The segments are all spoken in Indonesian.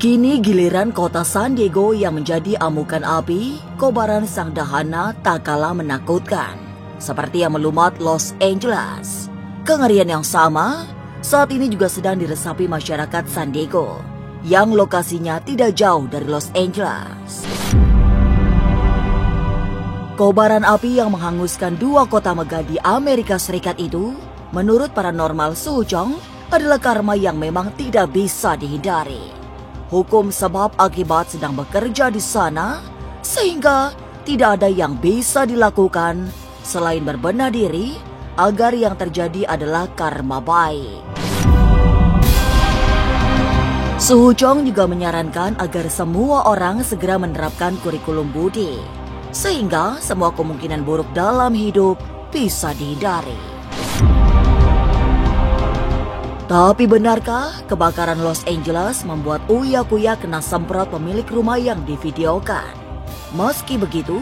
Kini giliran kota San Diego yang menjadi amukan api, kobaran sang dahana tak kalah menakutkan. Seperti yang melumat Los Angeles. Kengerian yang sama saat ini juga sedang diresapi masyarakat San Diego, yang lokasinya tidak jauh dari Los Angeles. Kobaran api yang menghanguskan dua kota megah di Amerika Serikat itu, menurut paranormal Suhujong, adalah karma yang memang tidak bisa dihindari. Hukum sebab akibat sedang bekerja di sana, sehingga tidak ada yang bisa dilakukan selain berbenah diri agar yang terjadi adalah karma baik. Suhujong juga menyarankan agar semua orang segera menerapkan kurikulum budi, sehingga semua kemungkinan buruk dalam hidup bisa dihindari. Tapi benarkah kebakaran Los Angeles membuat Uya Kuya kena semprot pemilik rumah yang divideokan? Meski begitu,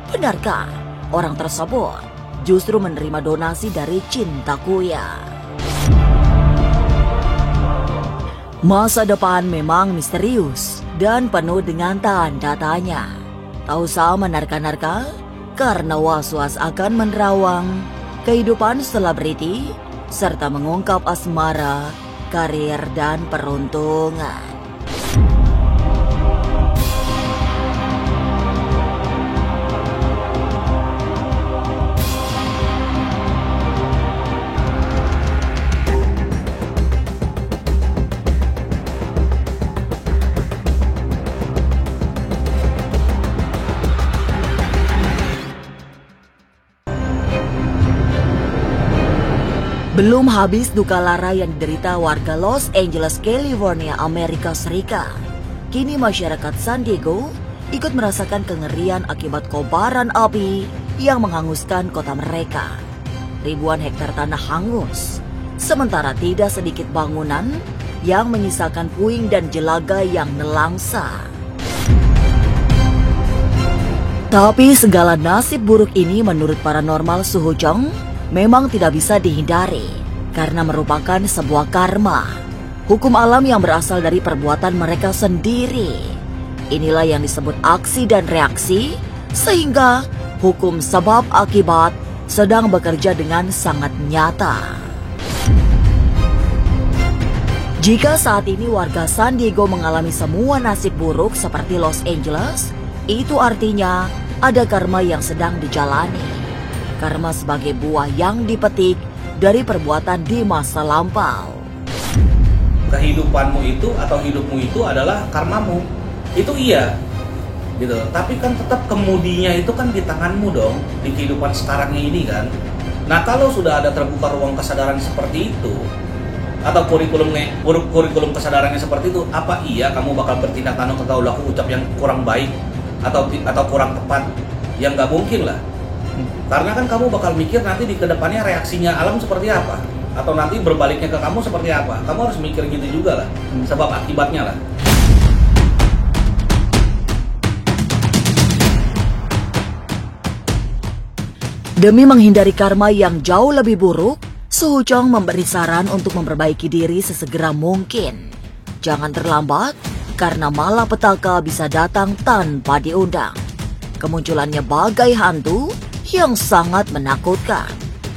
benarkah orang tersebut justru menerima donasi dari Cinta Kuya? Masa depan memang misterius dan penuh dengan tanda tanya. Tak usah menerka-nerka karena was-was akan menerawang kehidupan selebriti serta mengungkap asmara, karir, dan peruntungan. Belum habis duka lara yang diderita warga Los Angeles, California, Amerika Serikat. Kini masyarakat San Diego ikut merasakan kengerian akibat kobaran api yang menghanguskan kota mereka. Ribuan hektar tanah hangus, sementara tidak sedikit bangunan yang menyisakan puing dan jelaga yang nelangsa. Tapi segala nasib buruk ini menurut paranormal Suhujong memang tidak bisa dihindari karena merupakan sebuah karma, hukum alam yang berasal dari perbuatan mereka sendiri. Inilah yang disebut aksi dan reaksi, sehingga hukum sebab akibat sedang bekerja dengan sangat nyata. Jika saat ini warga San Diego mengalami semua nasib buruk seperti Los Angeles, itu artinya ada karma yang sedang dijalani. Karma sebagai buah yang dipetik dari perbuatan di masa lampau. Kehidupanmu itu atau hidupmu itu adalah karmamu. Itu iya. Gitu. Tapi kan tetap kemudinya itu kan di tanganmu dong, di kehidupan sekarangnya ini kan. Nah, kalau sudah ada terbuka ruang kesadaran seperti itu atau kurikulum kesadarannya seperti itu, apa iya kamu bakal bertindak atau laku ucap yang kurang baik atau kurang tepat? Ya nggak mungkin lah. Karena kan kamu bakal mikir nanti di kedepannya reaksinya alam seperti apa, atau nanti berbaliknya ke kamu seperti apa. Kamu harus mikir gitu juga lah, sebab akibatnya lah. Demi menghindari karma yang jauh lebih buruk, Suhujong memberi saran untuk memperbaiki diri sesegera mungkin. Jangan terlambat, karena malapetaka bisa datang tanpa diundang. Kemunculannya bagai hantu yang sangat menakutkan,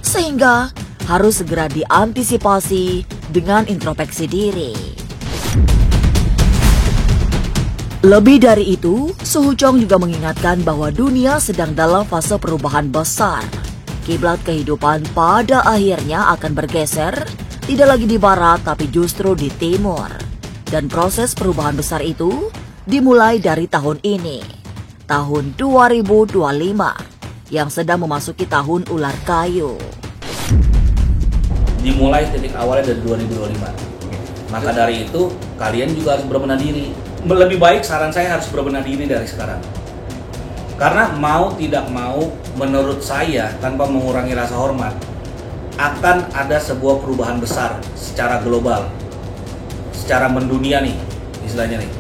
sehingga harus segera diantisipasi dengan introspeksi diri. Lebih dari itu, Suhujong juga mengingatkan bahwa dunia sedang dalam fase perubahan besar. Kiblat kehidupan pada akhirnya akan bergeser, tidak lagi di barat tapi justru di timur. Dan proses perubahan besar itu dimulai dari tahun ini, tahun 2025. Yang sedang memasuki tahun ular kayu. Dimulai titik awalnya dari 2025. Maka dari itu kalian juga harus berbenah diri. Lebih baik saran saya harus berbenah diri dari sekarang. Karena mau tidak mau, menurut saya tanpa mengurangi rasa hormat, akan ada sebuah perubahan besar secara global, secara mendunia nih, istilahnya nih.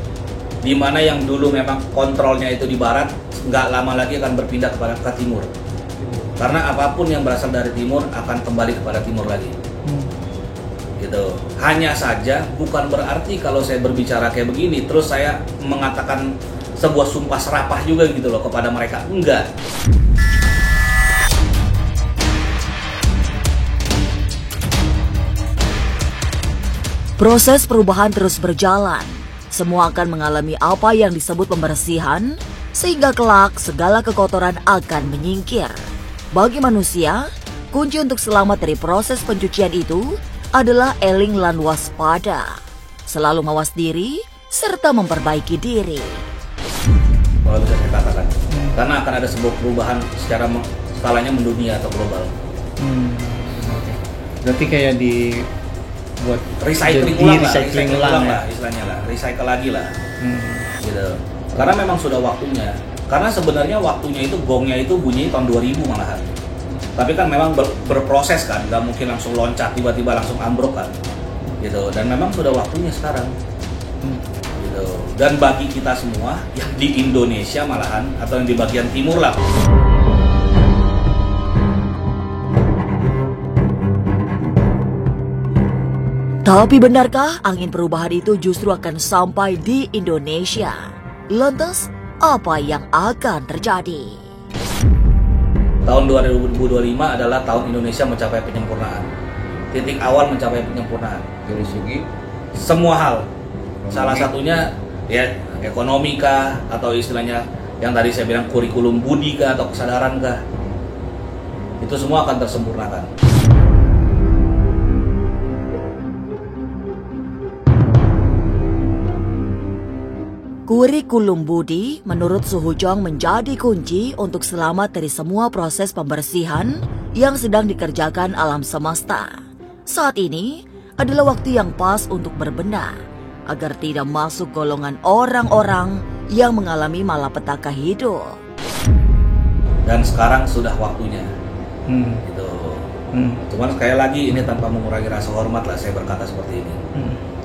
Dimana yang dulu memang kontrolnya itu di barat, nggak lama lagi akan berpindah ke timur. Karena apapun yang berasal dari timur akan kembali kepada timur lagi. gitu. Hanya saja bukan berarti kalau saya berbicara kayak begini terus saya mengatakan sebuah sumpah serapah juga gitu loh kepada mereka. Enggak. Proses perubahan terus berjalan. Semua akan mengalami apa yang disebut pembersihan, sehingga kelak segala kekotoran akan menyingkir. Bagi manusia, kunci untuk selamat dari proses pencucian itu adalah eling lan waspada, selalu mawas diri, serta memperbaiki diri. Kalau bisa saya katakan, karena akan ada sebuah perubahan secara skalanya mendunia atau global. Berarti kayak buat recycling ulang lah istilahnya lah, recycle lagi lah, gitu. Karena memang sudah waktunya. Karena sebenarnya waktunya itu gongnya itu bunyi tahun 2000 malahan. Tapi kan memang berproses kan, nggak mungkin langsung loncat tiba-tiba langsung ambruk kan, gitu. Dan memang sudah waktunya sekarang, gitu. Dan bagi kita semua yang di Indonesia malahan atau yang di bagian timur lah. Tapi benarkah angin perubahan itu justru akan sampai di Indonesia? Lantas, apa yang akan terjadi? Tahun 2025 adalah tahun Indonesia mencapai penyempurnaan. Titik awal mencapai penyempurnaan. Dari segi semua hal. Salah satunya ya ekonomi kah, atau istilahnya yang tadi saya bilang kurikulum budi kah, atau kesadaran kah. Itu semua akan tersempurnakan. Kurikulum budi menurut Suhu Chong menjadi kunci untuk selamat dari semua proses pembersihan yang sedang dikerjakan alam semesta. Saat ini adalah waktu yang pas untuk berbenah agar tidak masuk golongan orang-orang yang mengalami malapetaka hidup. Dan sekarang sudah waktunya, gitu. Cuman sekali lagi ini tanpa mengurangi rasa hormat lah saya berkata seperti ini.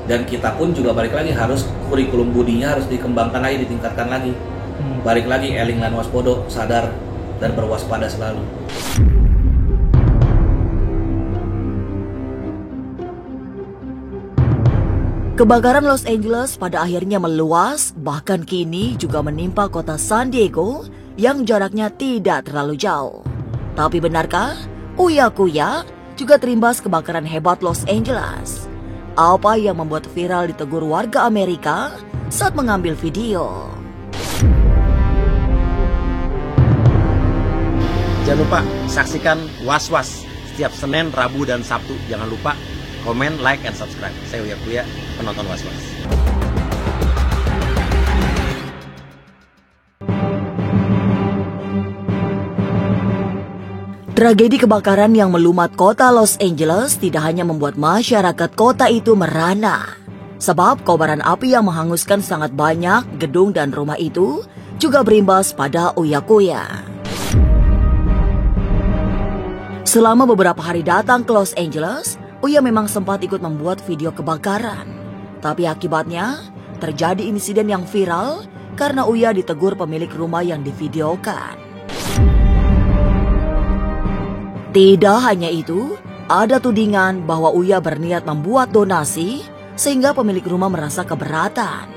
Dan kita pun juga balik lagi harus kurikulum budinya harus dikembangkan lagi, ditingkatkan lagi. Balik lagi eling lan waspodo, sadar dan berwaspada selalu. Kebakaran Los Angeles pada akhirnya meluas, bahkan kini juga menimpa kota San Diego yang jaraknya tidak terlalu jauh. Tapi benarkah uya-kuya juga terimbas kebakaran hebat Los Angeles? Apa yang membuat viral ditegur warga Amerika saat mengambil video? Jangan lupa saksikan Was-Was setiap Senin, Rabu, dan Sabtu. Jangan lupa komen, like, and subscribe. Saya Uya Kuya, penonton Was-Was. Tragedi kebakaran yang melumat kota Los Angeles tidak hanya membuat masyarakat kota itu merana. Sebab kobaran api yang menghanguskan sangat banyak gedung dan rumah itu juga berimbas pada uya-kuya. Selama beberapa hari datang ke Los Angeles, Uya memang sempat ikut membuat video kebakaran. Tapi akibatnya terjadi insiden yang viral karena Uya ditegur pemilik rumah yang divideokan. Tidak hanya itu, ada tudingan bahwa Uya berniat membuat donasi sehingga pemilik rumah merasa keberatan.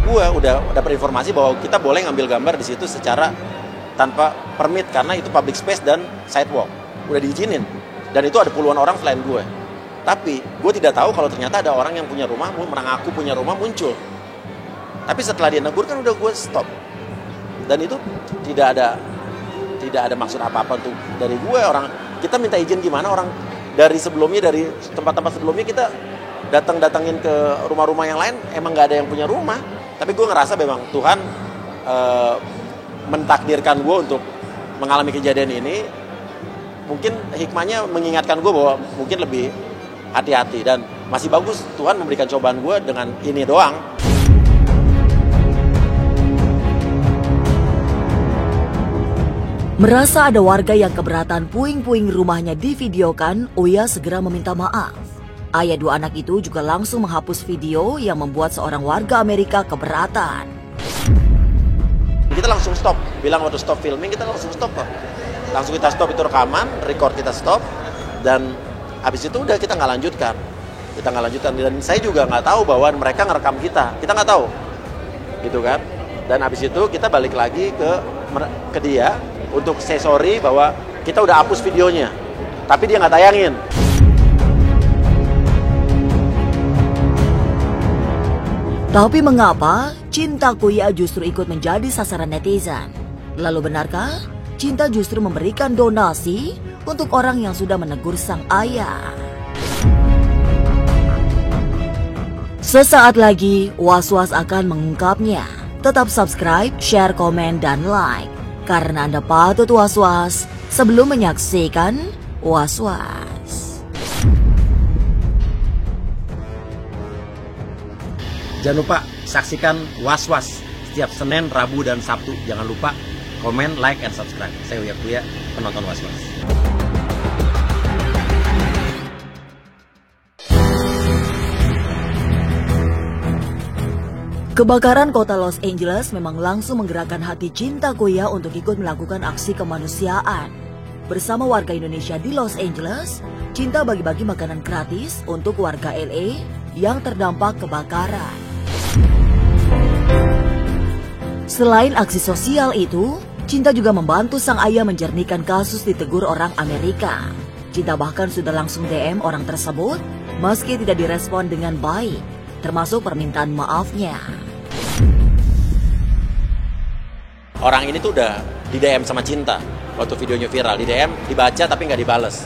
Gue udah dapat informasi bahwa kita boleh ngambil gambar di situ secara tanpa permit karena itu public space dan sidewalk. Udah diizinin. Dan itu ada puluhan orang selain gue. Tapi gue tidak tahu kalau ternyata ada orang yang punya rumah, mengaku punya rumah muncul. Tapi setelah dia negur kan udah gue stop. Dan itu tidak ada maksud apa-apa untuk dari gue. Kita minta izin gimana orang dari sebelumnya, dari tempat-tempat sebelumnya kita datangin ke rumah-rumah yang lain emang nggak ada yang punya rumah. Tapi gue ngerasa memang Tuhan mentakdirkan gue untuk mengalami kejadian ini. Mungkin hikmahnya mengingatkan gue bahwa mungkin lebih hati-hati, dan masih bagus Tuhan memberikan cobaan gue dengan ini doang. Merasa ada warga yang keberatan puing-puing rumahnya divideokan, Uya segera meminta maaf. Ayah dua anak itu juga langsung menghapus video yang membuat seorang warga Amerika keberatan. Kita langsung stop, bilang waktu stop filming kita langsung stop kok. Langsung kita stop itu rekaman, record kita stop, dan Habis itu udah kita nggak lanjutkan. Dan saya juga nggak tahu bahwa mereka ngerekam kita nggak tahu, gitu kan. Dan habis itu kita balik lagi ke dia untuk say sorry bahwa kita udah hapus videonya, tapi dia nggak tayangin. Tapi mengapa Cinta Kuya justru ikut menjadi sasaran netizen? Lalu benarkah Cinta justru memberikan donasi untuk orang yang sudah menegur sang ayah? Sesaat lagi Was-Was akan mengungkapnya. Tetap subscribe, share, komen, dan like. Karena Anda patut was-was sebelum menyaksikan Was-Was. Jangan lupa saksikan Was-Was setiap Senin, Rabu, dan Sabtu. Jangan lupa komen, like, and subscribe. Saya Uya Kuya, penonton Was-Was. Kebakaran kota Los Angeles memang langsung menggerakkan hati Cinta Kuya untuk ikut melakukan aksi kemanusiaan. Bersama warga Indonesia di Los Angeles, Cinta bagi-bagi makanan gratis untuk warga LA yang terdampak kebakaran. Selain aksi sosial itu, Cinta juga membantu sang ayah menjernihkan kasus ditegur orang Amerika. Cinta bahkan sudah langsung DM orang tersebut meski tidak direspon dengan baik, termasuk permintaan maafnya. Orang ini tuh udah di DM sama Cinta waktu videonya viral. Di DM, dibaca tapi nggak dibales.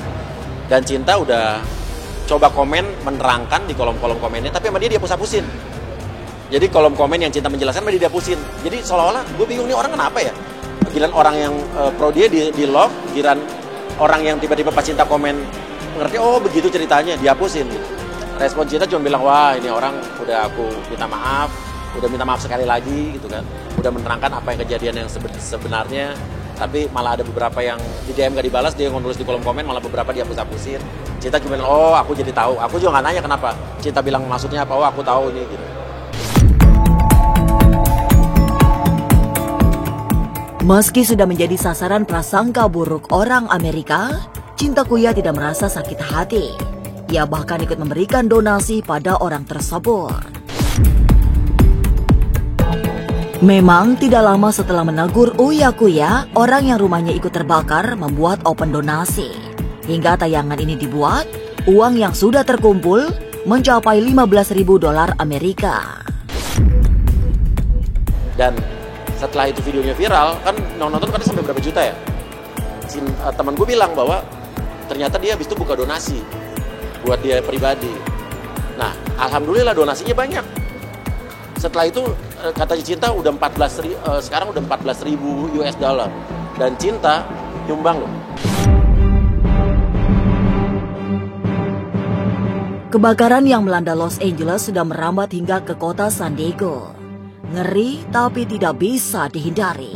Dan Cinta udah coba komen, menerangkan di kolom-kolom komennya, tapi sama dia hapus-hapusin. Jadi kolom komen yang Cinta menjelaskan sama dia hapusin. Jadi seolah-olah gue bingung nih orang kenapa ya? Giliran orang yang pro dia di lock, giliran orang yang tiba-tiba pas Cinta komen ngerti, oh begitu ceritanya, dihapusin gitu. Respon Cinta cuma bilang, wah ini orang udah aku minta maaf sekali lagi gitu kan. Udah menerangkan apa yang kejadian yang sebenarnya, tapi malah ada beberapa yang di DM gak dibalas, dia nulis di kolom komen, malah beberapa dihapus-hapusin. Cinta cuma bilang, oh aku jadi tahu. Aku juga gak nanya kenapa. Cinta bilang maksudnya apa, oh aku tahu ini gitu. Meski sudah menjadi sasaran prasangka buruk orang Amerika, Cinta Kuya tidak merasa sakit hati. Ia bahkan ikut memberikan donasi pada orang tersebut. Memang tidak lama setelah menegur Uya Kuya, orang yang rumahnya ikut terbakar membuat open donasi. Hingga tayangan ini dibuat, uang yang sudah terkumpul mencapai $15.000 Amerika. Dan setelah itu videonya viral, kan nonton kan sampai berapa juta ya? Teman gue bilang bahwa ternyata dia habis itu buka donasi buat dia pribadi. Nah, alhamdulillah donasinya banyak. Setelah itu kata Cinta udah sekarang udah 14.000 US dollar. Dan Cinta nyumbang loh. Kebakaran yang melanda Los Angeles sudah merambat hingga ke kota San Diego. Ngeri tapi tidak bisa dihindari.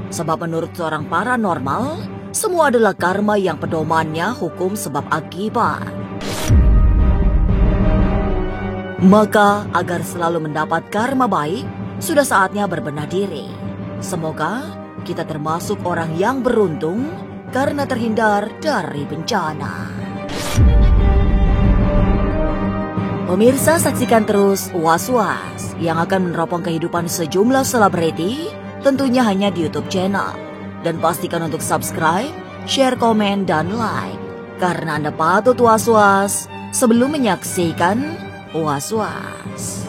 Sebab menurut seorang paranormal, semua adalah karma yang pedomannya hukum sebab akibat. Maka agar selalu mendapat karma baik, sudah saatnya berbenah diri. Semoga kita termasuk orang yang beruntung karena terhindar dari bencana. Pemirsa, saksikan terus Was-Was yang akan meneropong kehidupan sejumlah selebriti, tentunya hanya di YouTube channel. Dan pastikan untuk subscribe, share, komen, dan like. Karena Anda patut was-was sebelum menyaksikan Was-Was.